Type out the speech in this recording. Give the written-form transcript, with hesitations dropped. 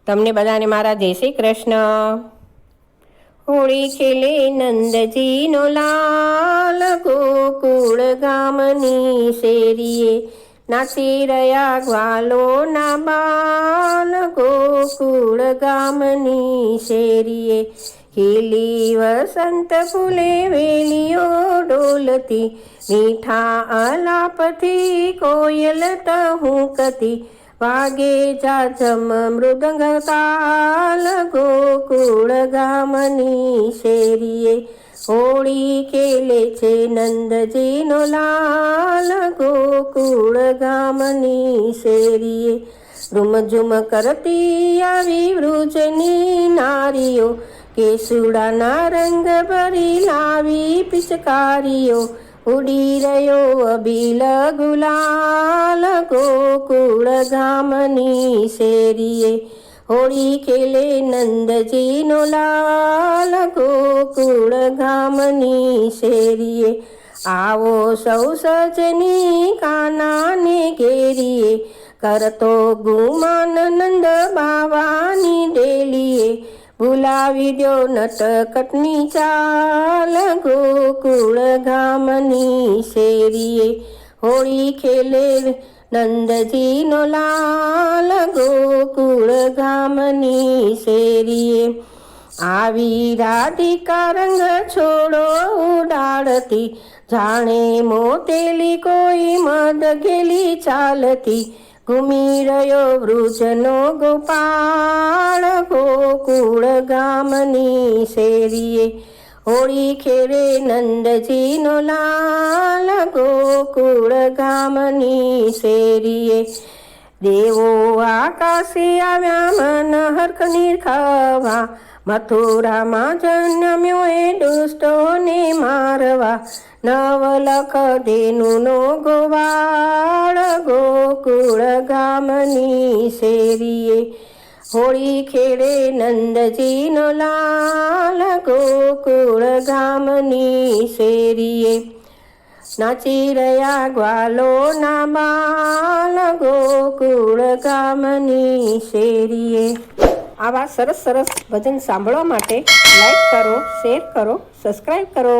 તમને બધાને મારા જય શ્રી કૃષ્ણ। હોળી ખેલે નંદજીનો લાલ, ગોકુળ ગામની શેરીએ નાચી રહ્યા ગ્વાલોના બાલ, ગોકુળ ગામની શેરીએ ખીલી વસંત ફૂલે વેલીઓ ડોલતી, મીઠા આલાપથી કોયલ ટહુકતી, વાગે જાજમ મૃદંગ તાલ, ગોકુળ ગામની શેરીએ હોળી ખેલે છે નંદજીનો લાલ, ગોકુળ ગામની શેરીએ રૂમઝુમ કરતી આવી વૃજની નારીઓ, કેસુડાના રંગ ભરી લાવી પિચકારીઓ, ઉડી રહ્યો અબીલ ગુલાલ, ગોકુળ ગામની શેરીએ હોળી ખેલે નંદજીનો લાલ, ગોકુળ ગામની શેરીએ આવો સૌ સજની કાનાને ઘેરીએ, કરતો ગુમાન નંદ બાવાની ડેલીએ, ભૂલાવી દો નટકટની ચાલ, ગોકુળ ગામની શેરીએ હોળી ખેલે નંદજીનો લાલ, ગોકુળ ગામની શેરીએ આવી રાધિકા રંગ છોડો ઉડાડતી, જાણે મોતેલી કોઈ મદ ગેલી ચાલતી, ઘૂમી રહ્યો વૃજનો ગોપાળ, ગોકુળ ગામની શેરીએ હોળી ખેલે નંદજીનો લાલ, ગોકુળ ગામની શેરીએ દેવો આકાશે આવ્યા મનહર્ક નિરખાવા, મથુરામાં જન્મ્યો એ દુષ્ટોને મારવા, નવલખ ધેનુનો ગોવાળ, ગોકુળ ગામની શેરીએ હોળી ખેલે નંદજીનો લાલ, ગોકુળ ગામની શેરીએ નાચી રહ્યા ગ્વાલોના બાલ, ગોકુળ ગામની શેરીએ। આવા સરસ સરસ ભજન સાંભળવા માટે લાઈક કરો, શેર કરો, સબસ્ક્રાઈબ કરો।